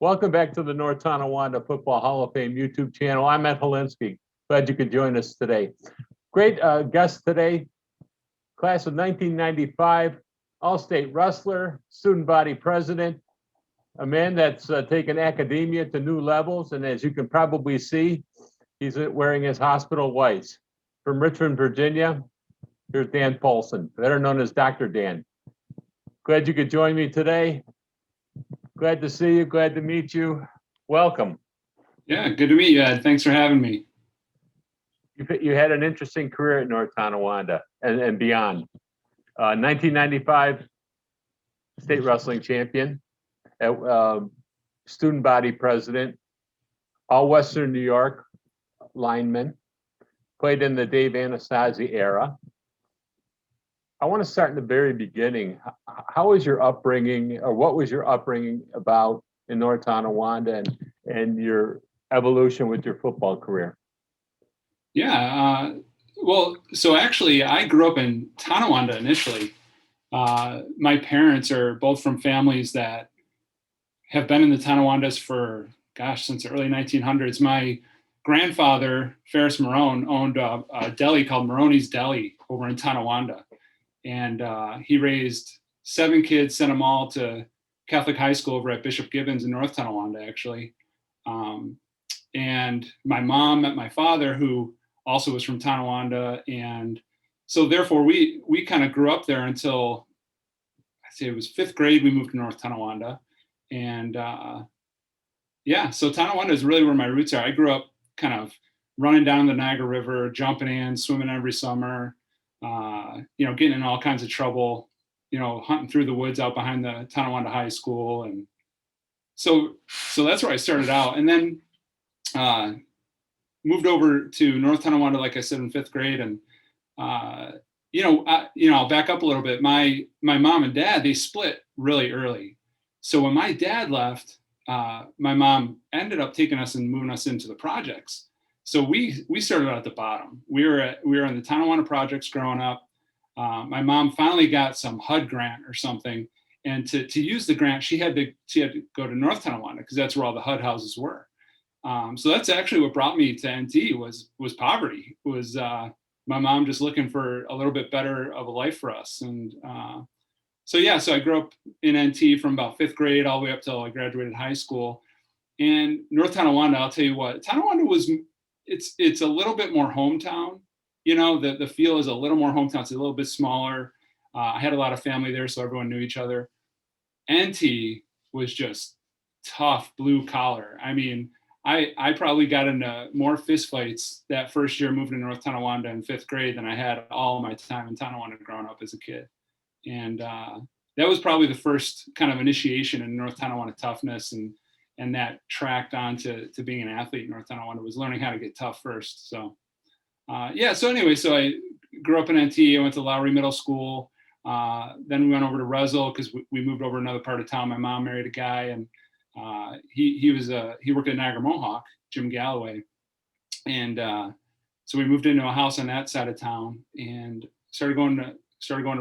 Welcome back to the North Tonawanda Football Hall of Fame YouTube channel. I'm Ed Holinsky. Glad you could join us today. Great guest today, class of 1995, all-state wrestler, student body president, a man that's taken academia to new levels. And as you can probably see, he's wearing his hospital whites. From Richmond, Virginia, here's Dan Paulson, better known as Dr. Dan. Glad you could join me today. Glad to see you. Glad to meet you. Welcome. Yeah, good to meet you, Ed. Thanks for having me. You had an interesting career at North Tonawanda and beyond. 1995 state wrestling champion, student body president, all Western New York lineman, played in the Dave Anastasi era. I want to start in the very beginning. How was your upbringing, or what was your upbringing about in North Tonawanda and your evolution with your football career? Yeah, well, so actually I grew up in Tonawanda initially. My parents are both from families that have been in the Tonawandas for, since the early 1900s. My grandfather, Ferris Marone, owned a deli called Maroney's Deli over in Tonawanda. And he raised 7 kids, sent them all to Catholic high school over at Bishop Gibbons in North Tonawanda, actually. And my mom met my father, who also was from Tonawanda. And so therefore we kind of grew up there until, I'd say it was 5th grade, we moved to North Tonawanda. And so Tonawanda is really where my roots are. I grew up kind of running down the Niagara River, jumping in, swimming every summer. Getting in all kinds of trouble, hunting through the woods out behind the Tonawanda High School. And so that's where I started out. And then moved over to North Tonawanda, like I said, in 5th grade. And, I'll back up a little bit. My mom and dad, they split really early. So when my dad left, my mom ended up taking us and moving us into the projects. So we started out at the bottom. We were in the Tonawanda projects growing up. My mom finally got some HUD grant or something, and to use the grant, she had to go to North Tonawanda because that's where all the HUD houses were. So that's actually what brought me to NT was poverty. Was my mom just looking for a little bit better of a life for us, and so I grew up in NT from about 5th grade all the way up till I graduated high school. And North Tonawanda, I'll tell you what, Tonawanda was. It's a little bit more hometown, the feel is a little more hometown. It's a little bit smaller. I had a lot of family there, so everyone knew each other. NT was just tough blue collar. I mean, I probably got into more fistfights that first year moving to North Tonawanda in 5th grade than I had all my time in Tonawanda growing up as a kid. And that was probably the first kind of initiation in North Tonawanda toughness, and that tracked on to being an athlete in North Tonawanda, was learning how to get tough first. So, so I grew up in NT. I went to Lowry Middle School. Then we went over to Resel because we moved over another part of town. My mom married a guy, and he worked at Niagara Mohawk, Jim Galloway. And so we moved into a house on that side of town and started going to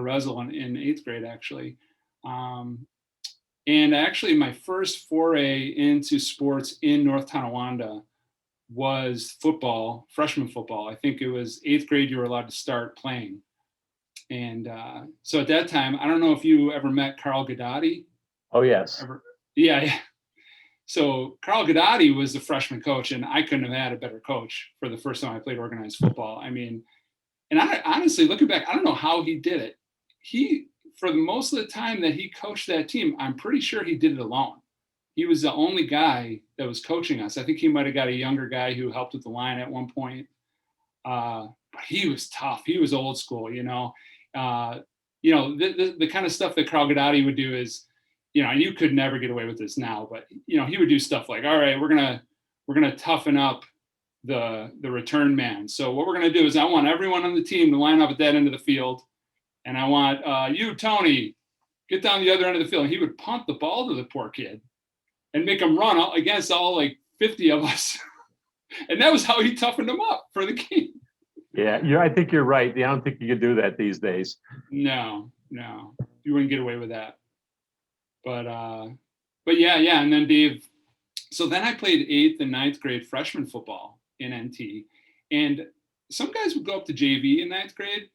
Resel in 8th grade, actually. And actually, my first foray into sports in North Tonawanda was football, freshman football. I think it was 8th grade you were allowed to start playing. And so at that time, I don't know if you ever met Carl Guidotti. Oh, yes. Yeah. So Carl Guidotti was the freshman coach, and I couldn't have had a better coach for the first time I played organized football. I mean, and I honestly, looking back, I don't know how he did it. For the most of the time that he coached that team, I'm pretty sure he did it alone. He was the only guy that was coaching us. I think he might have got a younger guy who helped with the line at one point. But he was tough. He was old school, the kind of stuff that Carl Guidotti would do is, and you could never get away with this now, but he would do stuff like, all right, we're gonna toughen up the return man. So what we're gonna do is I want everyone on the team to line up at that end of the field. And I want you, Tony, get down the other end of the field. And he would punt the ball to the poor kid and make him run against all like 50 of us. And that was how he toughened him up for the game. Yeah, I think you're right. I don't think you could do that these days. No, you wouldn't get away with that. But yeah. And then Dave So then I played 8th and 9th grade freshman football in NT. And some guys would go up to JV in 9th grade,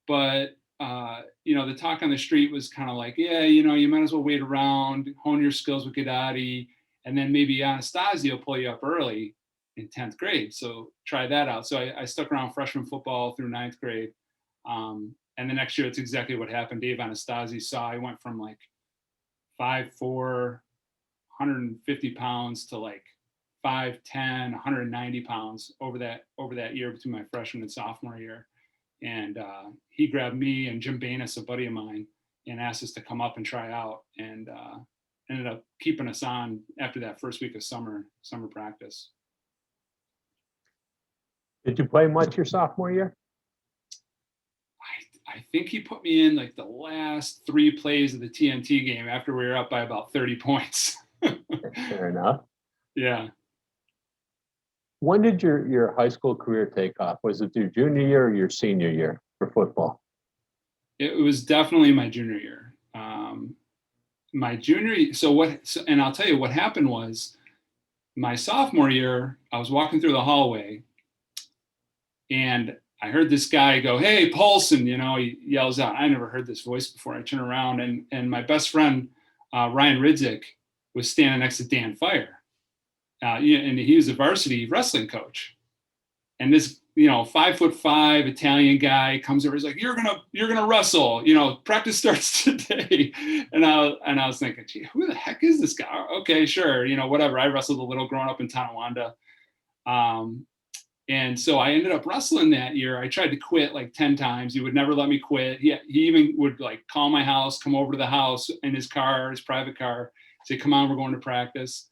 but the talk on the street was kind of like, yeah, you might as well wait around, hone your skills with Guidotti, and then maybe Anastasi will pull you up early in 10th grade. So try that out. So I stuck around freshman football through 9th grade. And the next year, it's exactly what happened. Dave Anastasi saw I went from like 5'4", 150 pounds to like 5'10", 190 pounds over that year between my freshman and sophomore year. And he grabbed me and Jim Banis, a buddy of mine, and asked us to come up and try out, and ended up keeping us on after that first week of summer practice. Did you play much your sophomore year? I think he put me in like the last 3 plays of the TNT game after we were up by about 30 points. Fair enough. Yeah. When did your high school career take off? Was it your junior year or your senior year for football? It was definitely my junior year. My junior year, and I'll tell you what happened was my sophomore year, I was walking through the hallway and I heard this guy go, "Hey, Paulson," he yells out. I never heard this voice before. I turn around and my best friend, Ryan Ridzik, was standing next to Dan Fire. And he was a varsity wrestling coach. And this, 5'5" Italian guy comes over. He's like, "You're gonna wrestle. Practice starts today." And I was thinking, "Gee, who the heck is this guy?" Okay, sure, whatever. I wrestled a little growing up in Tonawanda. And so I ended up wrestling that year. I tried to quit like 10 times. He would never let me quit. He even would like call my house, come over to the house in his private car, say, "Come on, we're going to practice."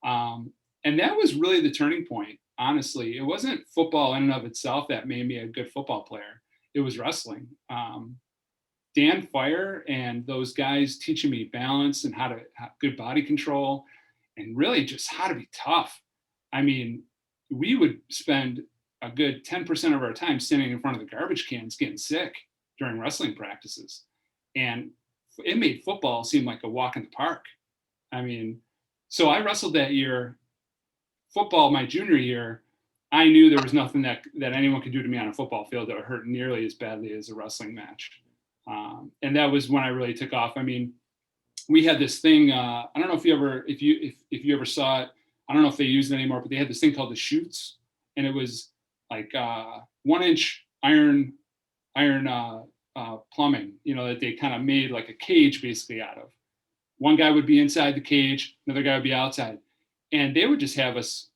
And that was really the turning point. Honestly, it wasn't football in and of itself that made me a good football player. It was wrestling. Dan Fire and those guys teaching me balance and how to have good body control and really just how to be tough. I mean, we would spend a good 10% of our time standing in front of the garbage cans getting sick during wrestling practices. And it made football seem like a walk in the park. I mean, so I wrestled that year. Football, my junior year, I knew there was nothing that anyone could do to me on a football field that would hurt nearly as badly as a wrestling match. And that was when I really took off. I mean, we had this thing, I don't know if you ever saw it. I don't know if they use it anymore, but they had this thing called the chutes, and it was like 1-inch iron plumbing, that they kind of made like a cage basically out of. One guy would be inside the cage, another guy would be outside, and they would just have us,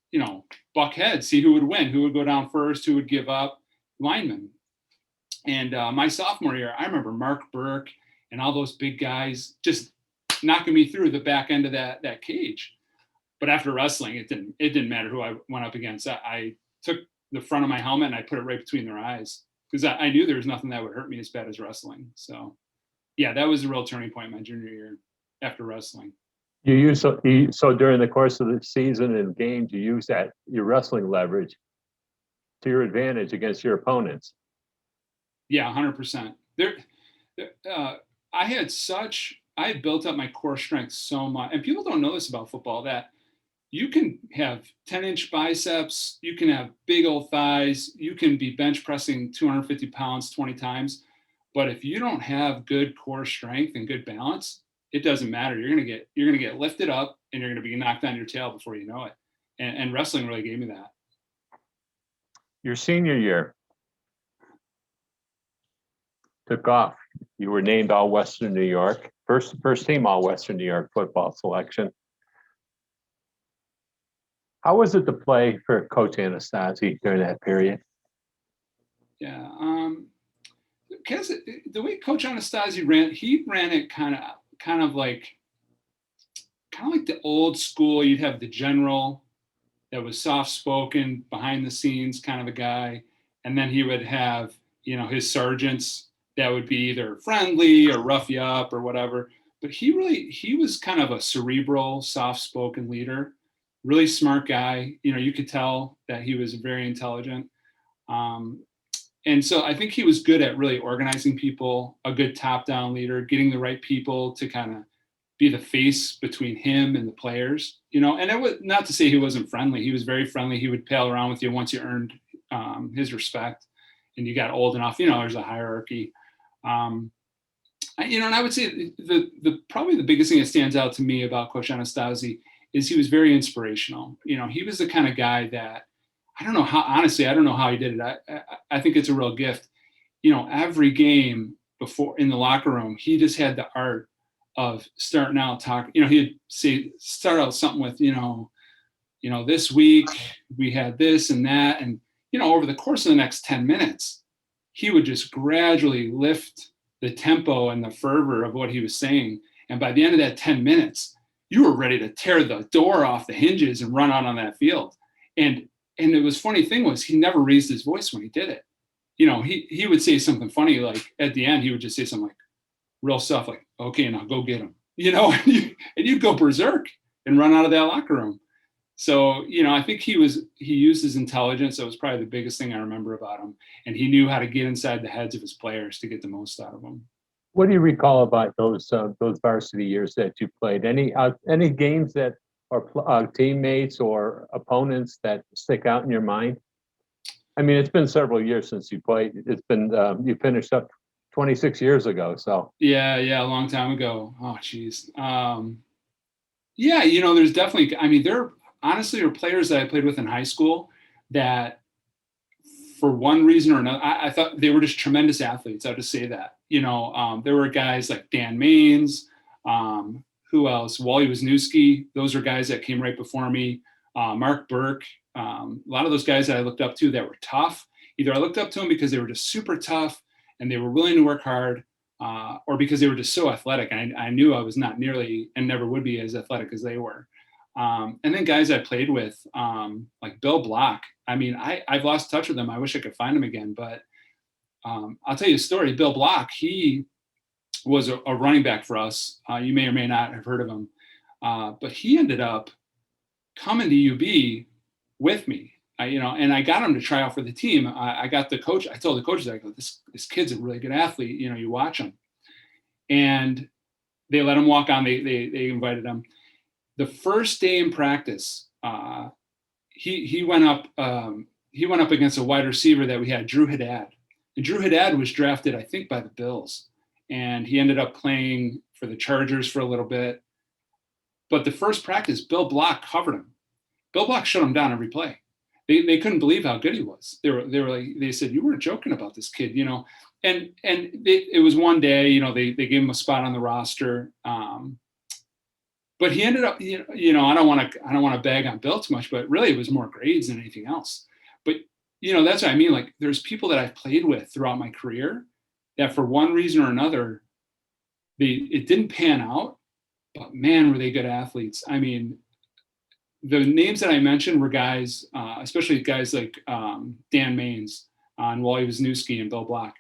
buck heads, see who would win, who would go down first, who would give up, linemen. And my sophomore year, I remember Mark Burke and all those big guys just knocking me through the back end of that cage. But after wrestling, it didn't matter who I went up against. I took the front of my helmet and I put it right between their eyes because I knew there was nothing that would hurt me as bad as wrestling. So, yeah, that was a real turning point my junior year after wrestling. So during the course of the season and games, you use your wrestling leverage to your advantage against your opponents. Yeah, 100%. I had built up my core strength so much, and people don't know this about football, that you can have 10-inch biceps, you can have big old thighs, you can be bench pressing 250 pounds 20 times. But if you don't have good core strength and good balance, it doesn't matter. You're gonna get lifted up and you're gonna be knocked on your tail before you know it. And wrestling really gave me that. Your senior year took off. You were named All Western New York, first team All Western New York football selection. How was it to play for Coach Anastasi during that period? Yeah, because the way Coach Anastasi ran it kind of like the old school. You'd have the general that was soft-spoken, behind the scenes kind of a guy, and then he would have his sergeants that would be either friendly or rough you up or whatever. But he was kind of a cerebral, soft-spoken leader. Really smart guy. You could tell that he was very intelligent. And so I think he was good at really organizing people, a good top-down leader, getting the right people to kind of be the face between him and the players, and it was not to say he wasn't friendly. He was very friendly. He would pal around with you once you earned his respect and you got old enough, there's a hierarchy. And I would say the probably the biggest thing that stands out to me about Coach Anastasi is he was very inspirational. He was the kind of guy that, I don't know how he did it. I think it's a real gift. Every game before in the locker room, he just had the art of starting out talking. He'd start out something with, this week we had this and that. And, over the course of the next 10 minutes, he would just gradually lift the tempo and the fervor of what he was saying. And by the end of that 10 minutes, you were ready to tear the door off the hinges and run out on that field. And it was funny thing was he never raised his voice when he did it. He would say something funny, like at the end, he would just say something like real stuff like, okay, now go get him, and you'd go berserk and run out of that locker room. So, I think he used his intelligence. That was probably the biggest thing I remember about him. And he knew how to get inside the heads of his players to get the most out of them. What do you recall about those varsity years that you played? Any games that or teammates or opponents that stick out in your mind? I mean, it's been several years since you played. It's been you finished up 26 years ago. So yeah, a long time ago. Oh, geez. There's definitely. There honestly are players that I played with in high school that, for one reason or another, I thought they were just tremendous athletes. I'll just say that. There were guys like Dan Maines. Who else? Wally Wisniewski. Those are guys that came right before me. Mark Burke. A lot of those guys that I looked up to that were tough. Either I looked up to them because they were just super tough and they were willing to work hard, or because they were just so athletic. And I knew I was not nearly and never would be as athletic as they were. And then guys I played with, like Bill Block. I've lost touch with him. I wish I could find him again. But I'll tell you a story. Bill Block, he was a running back for us. You may or may not have heard of him. But he ended up coming to UB with me. And I got him to try out for the team. I got the coach. I told the coaches, I go, this kid's a really good athlete. You watch him. And they let him walk on. They invited him. The first day in practice, he went up against a wide receiver that we had, Drew Haddad. And Drew Haddad was drafted, I think, by the Bills. And he ended up playing for the Chargers for a little bit. But the first practice, Bill Block covered him. Bill Block shut him down every play. They couldn't believe how good he was. They said, you weren't joking about this kid, And it was one day, they gave him a spot on the roster. But he ended up, I don't want to bag on Bill too much, but really it was more grades than anything else. But that's what I mean. Like, there's people that I've played with throughout my career that for one reason or another, it didn't pan out, but man, were they good athletes. The names that I mentioned were guys, especially guys like Dan Maines and Wally Wisniewski and Bill Block.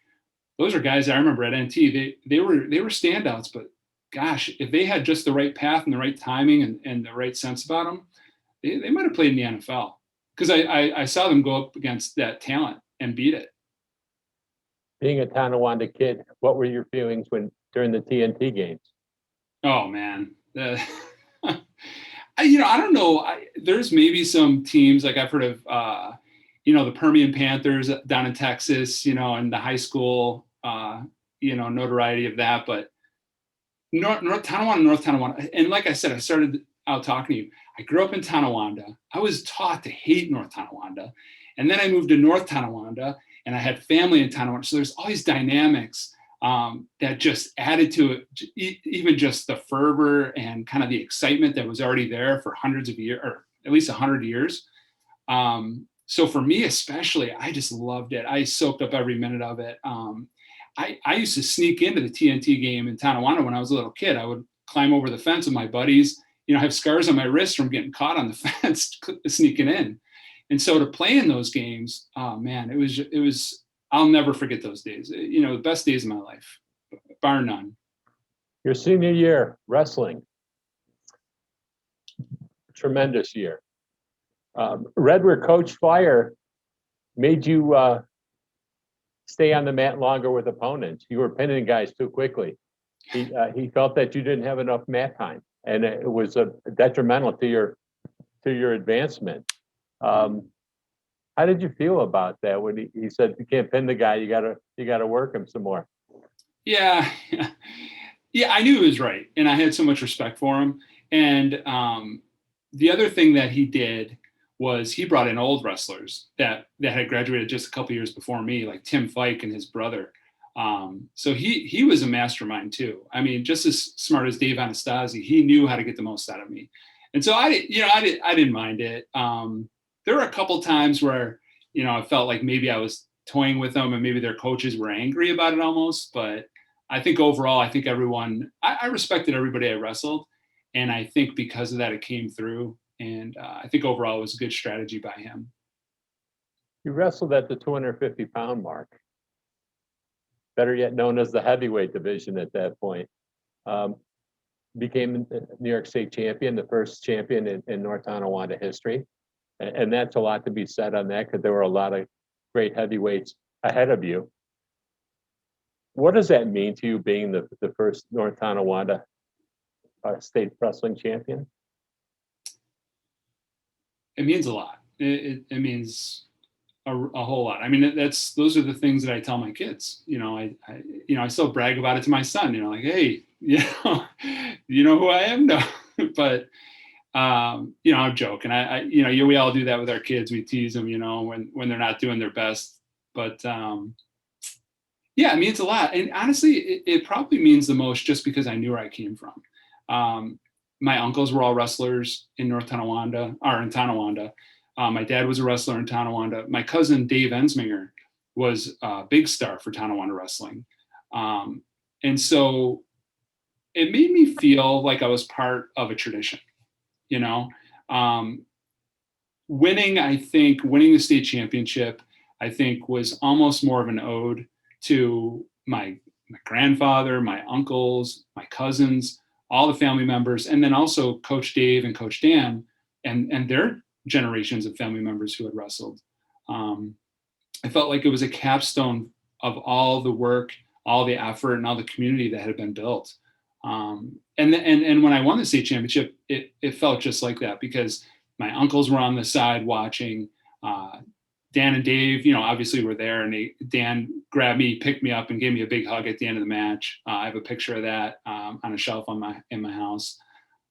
Those are guys I remember at NT. They were standouts, but gosh, if they had just the right path and the right timing and the right sense about them, they might have played in the NFL. Because I saw them go up against that talent and beat it. Being a Tonawanda kid, what were your feelings during the TNT games? Oh man, I don't know. There's maybe some teams like I've heard of, the Permian Panthers down in Texas, and the high school, notoriety of that. But North Tonawanda. And like I said, I started out talking to you. I grew up in Tonawanda. I was taught to hate North Tonawanda. And then I moved to North Tonawanda and I had family in Tonawanda. So there's all these dynamics that just added to it, even just the fervor and kind of the excitement that was already there for hundreds of years, or at least 100 years. So for me, especially, I just loved it. I soaked up every minute of it. I used to sneak into the TNT game in Tonawanda when I was a little kid. I would climb over the fence with my buddies, I have scars on my wrist from getting caught on the fence, sneaking in. And so to play in those games, oh man, it was, I'll never forget those days. The best days of my life, bar none. Your senior year, wrestling. Tremendous year. Read where Coach Fire made you stay on the mat longer with opponents. You were pinning guys too quickly. He felt that you didn't have enough mat time, and it was detrimental to your advancement. How did you feel about that when he said you can't pin the guy, you gotta work him some more? Yeah, yeah, I knew he was right, and I had so much respect for him. And the other thing that he did was he brought in old wrestlers that had graduated just a couple years before me, like Tim Fike and his brother. So he was a mastermind too. I mean, just as smart as Dave Anastasi, he knew how to get the most out of me. And so I didn't mind it. There were a couple times where, I felt like maybe I was toying with them and maybe their coaches were angry about it almost. But I think overall, I think I respected everybody I wrestled. And I think because of that, it came through. And I think overall it was a good strategy by him. You wrestled at the 250-pound mark, better yet known as the heavyweight division at that point. Became New York State champion, the first champion in North Tonawanda history. And that's a lot to be said on that because there were a lot of great heavyweights ahead of you. What does that mean to you being the first North Tonawanda state wrestling champion? It means a lot. It means a whole lot. I mean, those are the things that I tell my kids. I still brag about it to my son. Like, hey, you know who I am now. But I'm joking. We all do that with our kids. We tease them, when they're not doing their best. But yeah, it means a lot. And honestly, it probably means the most just because I knew where I came from. My uncles were all wrestlers in Tonawanda. My dad was a wrestler in Tonawanda. My cousin Dave Ensminger was a big star for Tonawanda wrestling. And so it made me feel like I was part of a tradition, winning the state championship, I think was almost more of an ode to my grandfather, my uncles, my cousins, all the family members, and then also Coach Dave and Coach Dan and their generations of family members who had wrestled. I felt like it was a capstone of all the work, all the effort, and all the community that had been built. And when I won the state championship, it felt just like that because my uncles were on the side watching. Dan and Dave, obviously were there, and Dan grabbed me, picked me up, and gave me a big hug at the end of the match. I have a picture of that on a shelf in my house.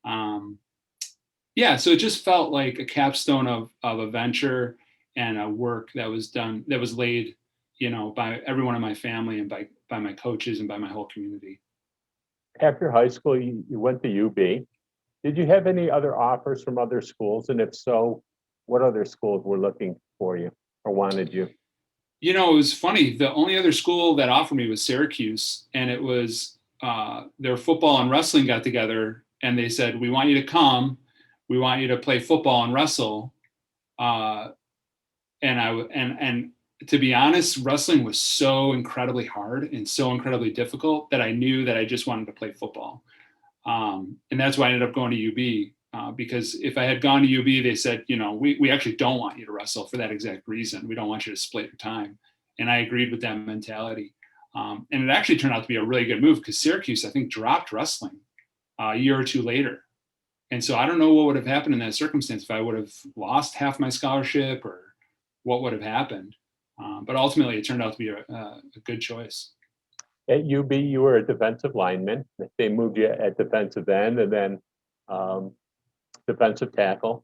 So it just felt like a capstone of a venture and a work that was done, that was laid, by everyone in my family and by my coaches and by my whole community. After high school, you went to UB. Did you have any other offers from other schools? And if so, what other schools were looking for you or wanted you? It was funny. The only other school that offered me was Syracuse, and it was their football and wrestling got together, and they said, "We want you to come. We want you to play football and wrestle." And to be honest, wrestling was so incredibly hard and so incredibly difficult that I knew that I just wanted to play football. And that's why I ended up going to UB. Because if I had gone to UB, they said, we actually don't want you to wrestle for that exact reason. We don't want you to split your time. And I agreed with that mentality. And it actually turned out to be a really good move because Syracuse, I think, dropped wrestling a year or two later. And so I don't know what would have happened in that circumstance if I would have lost half my scholarship or what would have happened. But ultimately, it turned out to be a good choice. At UB, you were a defensive lineman. They moved you at defensive end and then defensive tackle.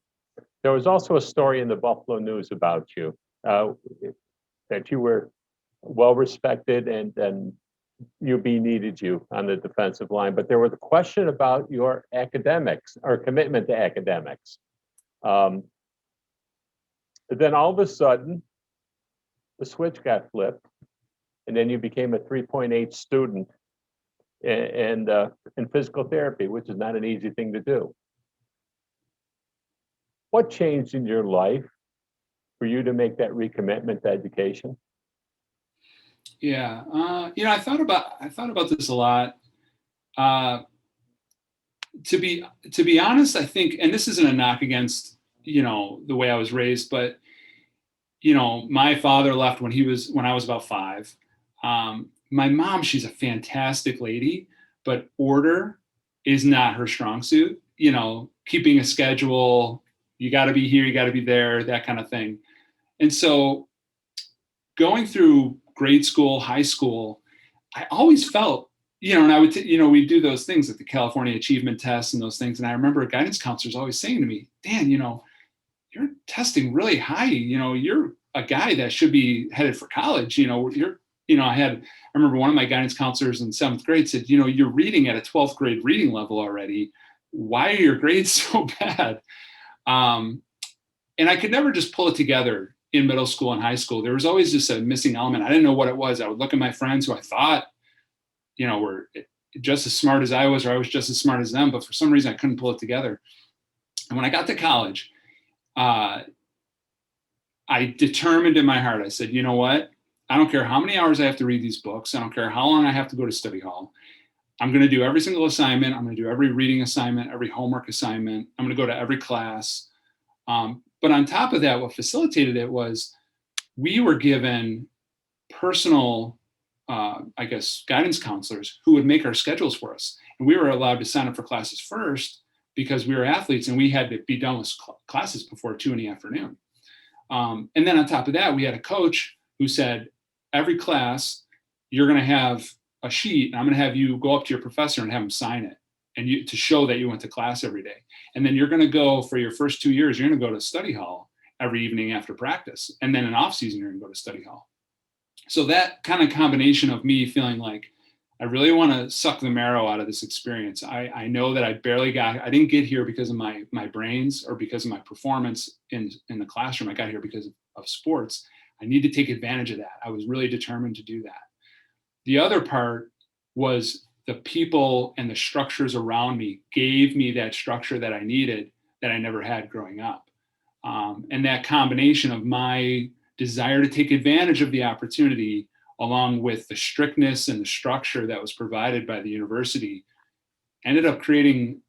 There was also a story in the Buffalo News about you, that you were well respected and UB needed you on the defensive line. But there was a question about your academics or commitment to academics. Then all of a sudden, the switch got flipped, and then you became a 3.8 student in physical therapy, which is not an easy thing to do. What changed in your life for you to make that recommitment to education? Yeah, I thought about this a lot. To be honest, I think, and this isn't a knock against the way I was raised, but my father left when I was about 5. My mom, she's a fantastic lady, but order is not her strong suit. You know, keeping a schedule, you got to be here, you got to be there, that kind of thing. And so going through grade school, high school, I always felt, you know, and I would, we do those things like the California Achievement Tests and those things. And I remember guidance counselors always saying to me, Dan, you know, you're testing really high. You know, you're a guy that should be headed for college. You know, I remember one of my guidance counselors in 7th grade said, you know, you're reading at a 12th grade reading level already. Why are your grades so bad? And I could never just pull it together in middle school and high school. There was always just a missing element. I didn't know what it was. I would look at my friends who I thought, you know, were just as smart as I was, or I was just as smart as them. But for some reason, I couldn't pull it together. And when I got to college, I determined in my heart, I said, you know what? I don't care how many hours I have to read these books. I don't care how long I have to go to study hall. I'm going to do every single assignment. I'm going to do every reading assignment, every homework assignment. I'm going to go to every class. But on top of that, what facilitated it was we were given personal, guidance counselors who would make our schedules for us. And we were allowed to sign up for classes first because we were athletes and we had to be done with classes before 2 p.m. And then on top of that, we had a coach who said, every class, you're going to have a sheet, and I'm going to have you go up to your professor and have him sign it, and to show that you went to class every day. And then you're going to go for your first 2 years, you're going to go to study hall every evening after practice. And then in off season, you're going to go to study hall. So that kind of combination of me feeling like I really want to suck the marrow out of this experience. I know that I didn't get here because of my brains or because of my performance in the classroom. I got here because of sports. I need to take advantage of that. I was really determined to do that. The other part was the people and the structures around me gave me that structure that I needed that I never had growing up. And that combination of my desire to take advantage of the opportunity along with the strictness and the structure that was provided by the university ended up creating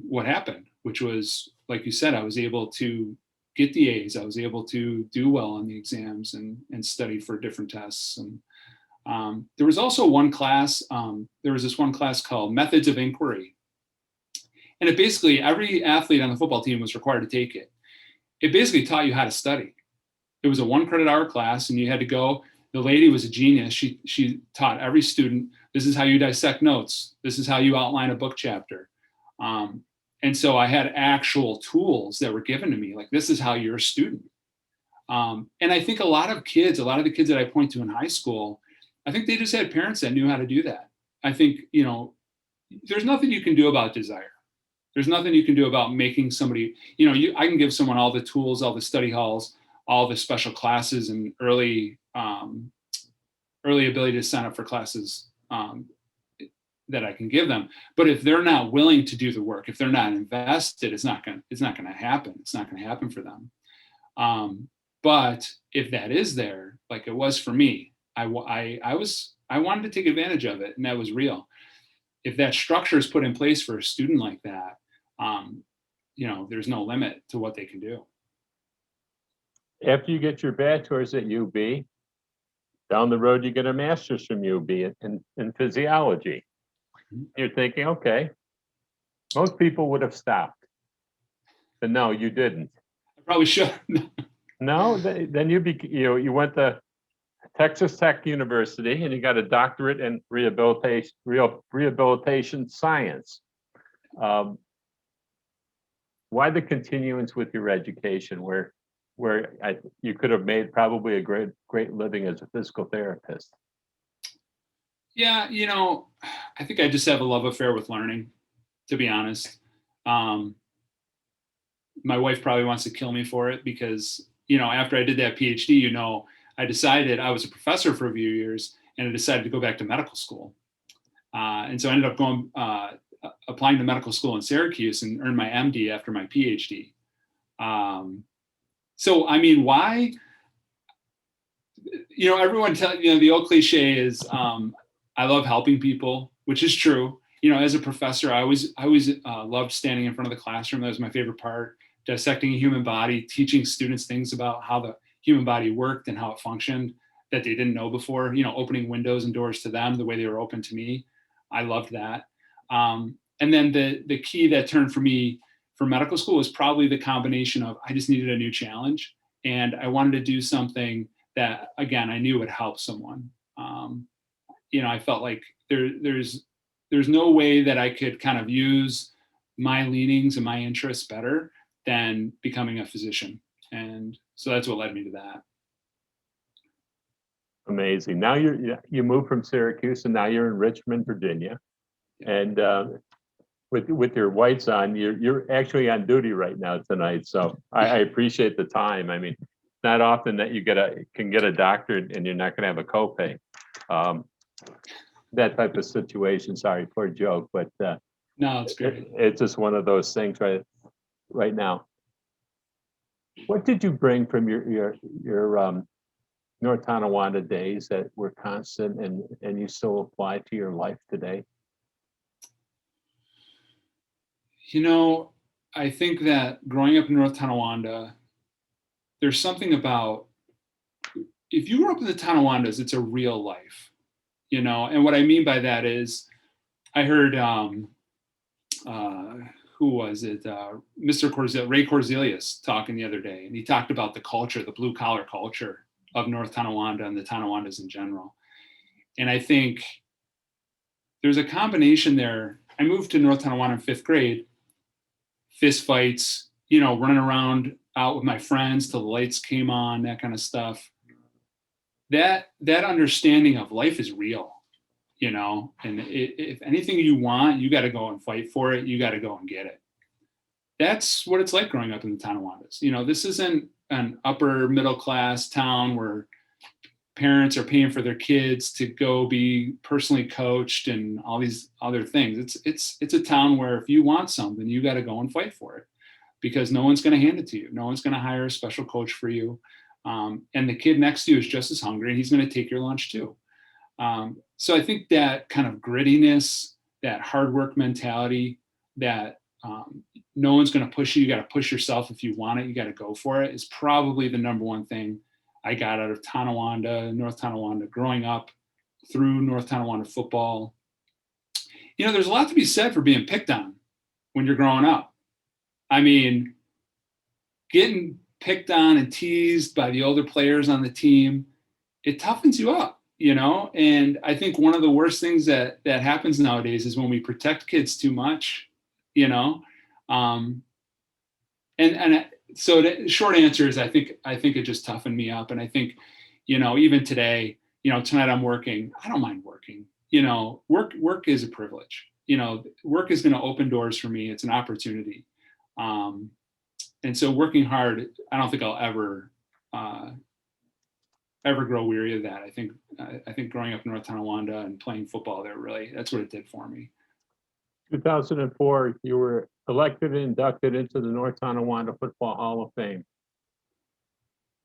what happened, which was, like you said, I was able to get the A's. I was able to do well on the exams and study for different tests. And there was also one class, there was this one class called Methods of Inquiry. And it basically, every athlete on the football team was required to take it. It basically taught you how to study. It was a 1 credit hour class and you had to go. The lady was a genius. She taught every student, this is how you dissect notes. This is how you outline a book chapter. And so I had actual tools that were given to me, like, this is how you're a student. And I think a lot of the kids that I point to in high school, I think they just had parents that knew how to do that. I think, there's nothing you can do about desire. There's nothing you can do about making somebody, I can give someone all the tools, all the study halls, all the special classes and early ability to sign up for classes that I can give them. But if they're not willing to do the work, if they're not invested, it's not going to happen. It's not going to happen for them. But if that is there, like it was for me, I wanted to take advantage of it, and that was real. If that structure is put in place for a student like that, there's no limit to what they can do. After you get your bachelor's at UB, down the road you get a master's from UB in physiology. You're thinking, okay, most people would have stopped, but no, you didn't. I probably should. No, then you went to Texas Tech University and you got a doctorate in rehabilitation science. Why the continuance with your education, where you could have made probably a great living as a physical therapist? Yeah, I think I just have a love affair with learning, to be honest. My wife probably wants to kill me for it because, after I did that PhD, I decided I was a professor for a few years and I decided to go back to medical school. And so I ended up applying to medical school in Syracuse and earned my MD after my PhD. So, I mean, why? Everyone the old cliche is, I love helping people, which is true. As a professor, I always loved standing in front of the classroom. That was my favorite part. Dissecting a human body, teaching students things about how the human body worked and how it functioned that they didn't know before. Opening windows and doors to them the way they were open to me. I loved that. And then the key that turned for me for medical school was probably the combination of I just needed a new challenge, and I wanted to do something that, again, I knew would help someone. I felt like there's no way that I could kind of use my leanings and my interests better than becoming a physician. And so that's what led me to that. Amazing. Now you moved from Syracuse and now you're in Richmond, Virginia. Yeah. And with your whites on, you're actually on duty right now tonight. So I appreciate the time. I mean, it's not often that you can get a doctorate and you're not going to have a copay. That type of situation. Sorry, poor joke, but no, it's great. It's just one of those things right now. What did you bring from your North Tonawanda days that were constant and you still apply to your life today? I think that growing up in North Tonawanda, there's something about, if you grew up in the Tonawandas, it's a real life, and what I mean by that is I heard, who was it? Ray Corzelius talking the other day, and he talked about the culture, the blue collar culture of North Tonawanda and the Tonawandas in general. And I think there's a combination there. I moved to North Tonawanda in 5th grade, fist fights, running around out with my friends till the lights came on, that kind of stuff. That understanding of life is real, and if anything you want, you got to go and fight for it. You got to go and get it. That's what it's like growing up in the Tonawandas. This isn't an upper middle class town where parents are paying for their kids to go be personally coached and all these other things. It's a town where if you want something, you got to go and fight for it, because no one's going to hand it to you. No one's going to hire a special coach for you. And the kid next to you is just as hungry, and he's going to take your lunch too. So I think that kind of grittiness, that hard work mentality, that no one's going to push you. You got to push yourself. If you want it, you got to go for it, is probably the number one thing I got out of Tonawanda, North Tonawanda, growing up through North Tonawanda football. There's a lot to be said for being picked on when you're growing up. I mean, getting picked on and teased by the older players on the team, it toughens you up, and I think one of the worst things that happens nowadays is when we protect kids too much, so the short answer is I think it just toughened me up. And I think, even today, tonight I'm working. I don't mind working. Work is a privilege. Work is going to open doors for me. It's an opportunity. And so working hard, I don't think I'll ever grow weary of that. I think growing up in North Tonawanda and playing football there, really, that's what it did for me. 2004, you were elected and inducted into the North Tonawanda Football Hall of Fame.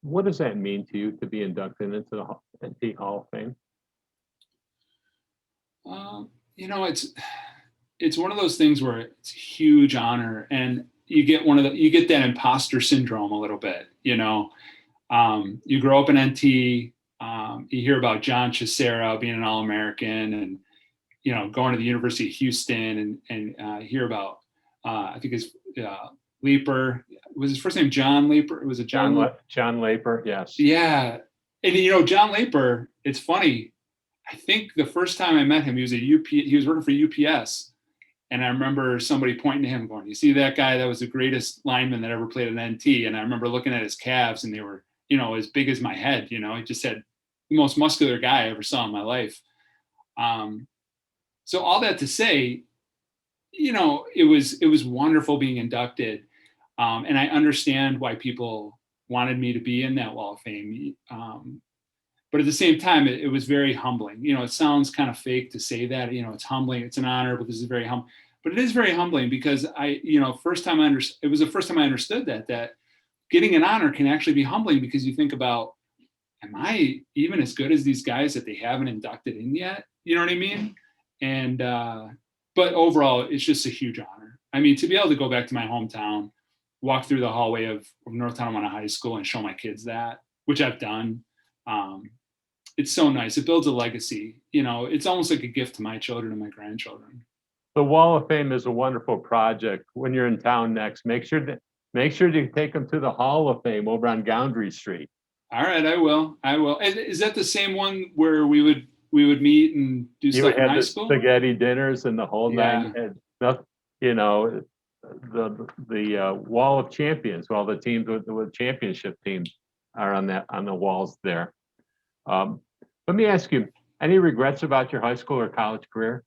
What does that mean to you to be inducted into the NT Hall of Fame? It's one of those things where it's a huge honor, and you get that imposter syndrome a little bit. You grow up in NT, you hear about John Chisera being an All-American, and going to the University of Houston, and hear about I think his Leaper. Was his first name John Leaper? Was it John Leaper? Yes. Yeah, and John Leaper. It's funny. I think the first time I met him, he was working for UPS, and I remember somebody pointing to him, going, "You see that guy? That was the greatest lineman that ever played at NT." And I remember looking at his calves, and they were as big as my head. He just had the most muscular guy I ever saw in my life. So all that to say, it was wonderful being inducted. And I understand why people wanted me to be in that Wall of Fame. But at the same time, it was very humbling. It sounds kind of fake to say that, it's humbling, it's an honor, but this is very humbling. But it is very humbling because it was the first time I understood that getting an honor can actually be humbling, because you think about, am I even as good as these guys that they haven't inducted in yet? You know what I mean? And, but overall, it's just a huge honor. I mean, to be able to go back to my hometown, walk through the hallway of North Tonawanda High School and show my kids that, which I've done. It's so nice. It builds a legacy. It's almost like a gift to my children and my grandchildren. The Wall of Fame is a wonderful project. When you're in town next, make sure to take them to the Hall of Fame over on Goundry Street. All right, I will. And is that the same one where we would meet and do You stuff would in have high the school? spaghetti dinners and the whole nine, Yeah. and nothing, you know, the Wall of Champions, all the teams with championship teams are on the walls there. Let me ask you, any regrets about your high school or college career?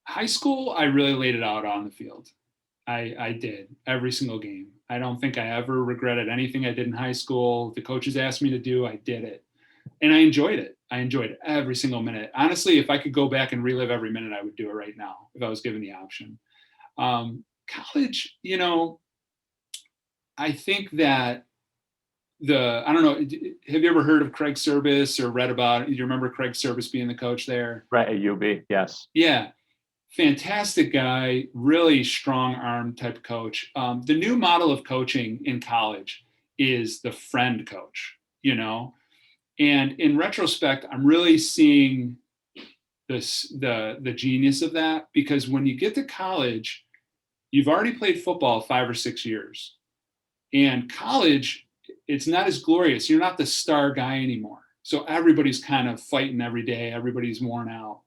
High school, I really laid it out on the field. I did every single game. I don't think I ever regretted anything I did in high school. The coaches asked me to do, I did it. And I enjoyed it. I enjoyed every single minute. Honestly, if I could go back and relive every minute, I would do it right now if I was given the option. College, I think that I don't know, have you ever heard of Craig Service or read about it? Do you remember Craig Service being the coach there? Right, at UB, yes. Yeah. Fantastic guy, really strong arm type of coach. The new model of coaching in college is the friend coach, and in retrospect, I'm really seeing the genius of that, because when you get to college, you've already played football 5 or 6 years, and college, it's not as glorious. You're not the star guy anymore. So everybody's kind of fighting every day. Everybody's worn out.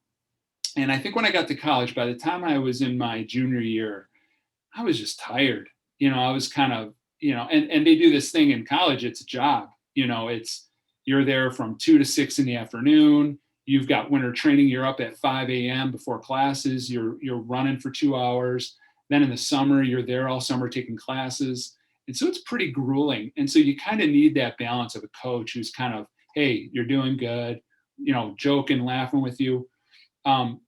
And I think when I got to college, by the time I was in my junior year, I was just tired. I was kind of, and they do this thing in college. It's a job. You're there from 2 to 6 in the afternoon. You've got winter training. You're up at 5 a.m. before classes. You're running for 2 hours. Then in the summer, you're there all summer taking classes. And so it's pretty grueling. And so you kind of need that balance of a coach who's kind of, hey, you're doing good, joking, laughing with you.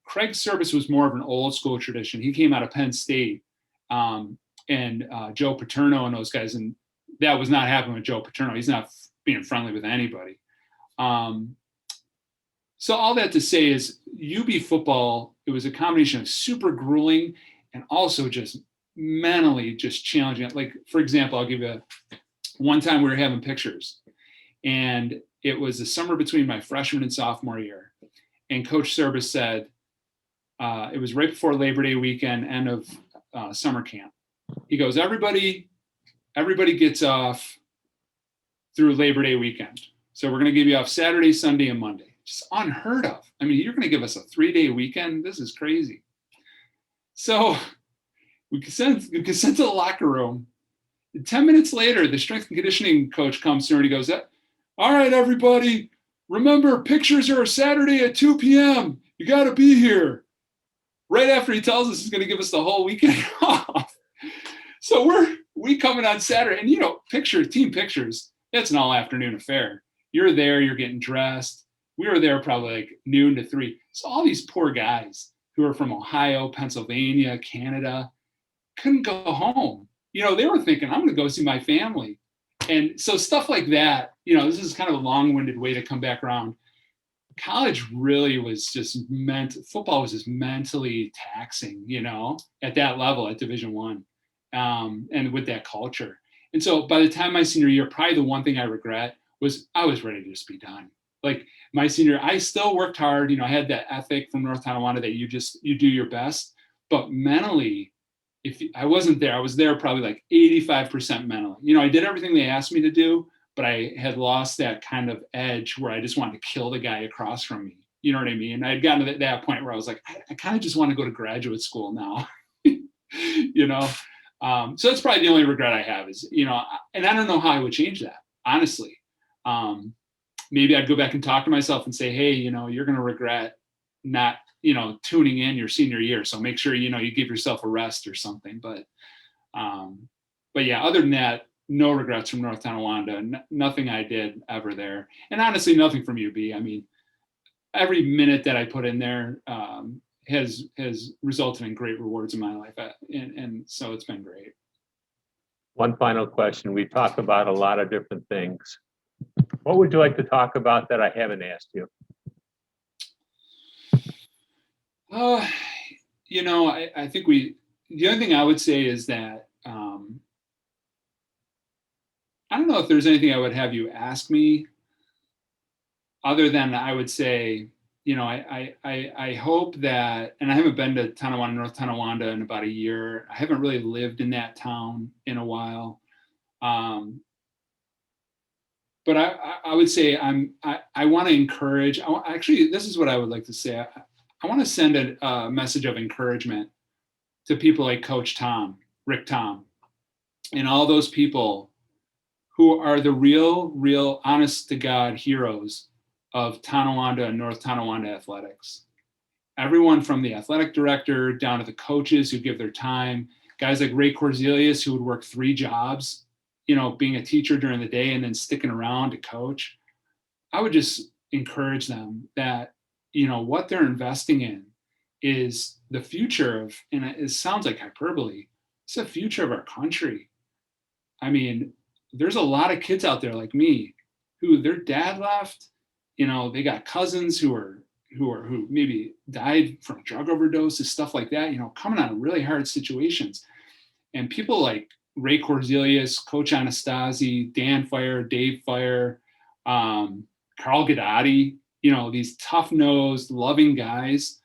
Craig Service was more of an old school tradition. He came out of Penn State, and Joe Paterno and those guys, and that was not happening with Joe Paterno. He's not being friendly with anybody. So all that to say is UB football, it was a combination of super grueling and also just mentally just challenging. Like, for example, I'll give you one time we were having pictures, and it was the summer between my freshman and sophomore year. And Coach Service said, it was right before Labor Day weekend, end of summer camp. He goes, everybody gets off through Labor Day weekend. So we're going to give you off Saturday, Sunday, and Monday. Just unheard of. I mean, you're going to give us a 3-day weekend? This is crazy. So we get sent to the locker room. 10 minutes later, the strength and conditioning coach comes through and he goes, all right, everybody, remember, pictures are Saturday at 2 p.m. You got to be here. Right after he tells us he's going to give us the whole weekend off. So we coming on Saturday, and team pictures, it's an all afternoon affair. You're there, you're getting dressed. We were there probably like noon to 3. So all these poor guys who are from Ohio, Pennsylvania, Canada, couldn't go home. They were thinking, I'm going to go see my family. And so stuff like that, this is kind of a long-winded way to come back around. College really was just football was just mentally taxing, at that level, at Division I, and with that culture. And so by the time my senior year, probably the one thing I regret was I was ready to just be done. Like my senior, I still worked hard. I had that ethic from North Tonawanda that you do your best, but mentally, I wasn't there, I was there probably like 85% mentally. I did everything they asked me to do, but I had lost that kind of edge where I just wanted to kill the guy across from me. You know what I mean? I had gotten to that point where I was like, I kind of just want to go to graduate school now. So that's probably the only regret I have is, and I don't know how I would change that, honestly. Maybe I'd go back and talk to myself and say, hey, you're going to regret not, tuning in your senior year. So make sure, you give yourself a rest or something. But yeah, other than that, no regrets from North Tonawanda. Nothing I did ever there. And honestly, nothing from UB. I mean, every minute that I put in there has resulted in great rewards in my life. And so it's been great. One final question. We talk about a lot of different things. What would you like to talk about that I haven't asked you? I think the only thing I would say is that I don't know if there's anything I would have you ask me other than I would say, I hope that, and I haven't been to Tonawanda, North Tonawanda in about a year. I haven't really lived in that town in a while. But I would say I want to encourage, actually, this is what I would like to say. I want to send a message of encouragement to people like Coach Tom, Rick Tom, and all those people who are the real honest to God heroes of Tonawanda and North Tonawanda athletics. Everyone from the athletic director down to the coaches who give their time, guys like Ray Corzelius who would work 3 jobs, being a teacher during the day and then sticking around to coach. I would just encourage them that, what they're investing in is the future of, and it sounds like hyperbole, it's the future of our country. I mean, there's a lot of kids out there like me who their dad left, they got cousins who maybe died from drug overdoses, stuff like that, coming out of really hard situations. And people like Ray Corzelius, Coach Anastasi, Dan Fire, Dave Fire, Carl Guidotti, these tough-nosed, loving guys.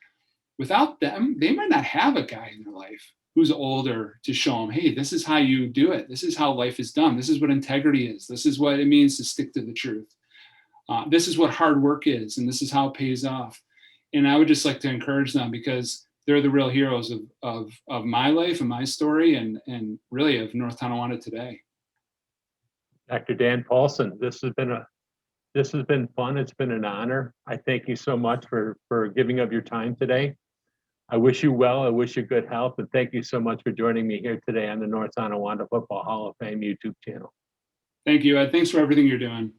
Without them, they might not have a guy in their life who's older to show them, hey, this is how you do it. This is how life is done. This is what integrity is. This is what it means to stick to the truth. This is what hard work is, and this is how it pays off. And I would just like to encourage them because they're the real heroes of my life and my story and really of North Tonawanda today. Dr. Dan Paulson, this has been fun. It's been an honor. I thank you so much for giving up your time today. I wish you well. I wish you good health. And thank you so much for joining me here today on the North Tonawanda Football Hall of Fame YouTube channel. Thank you, Ed. Thanks for everything you're doing.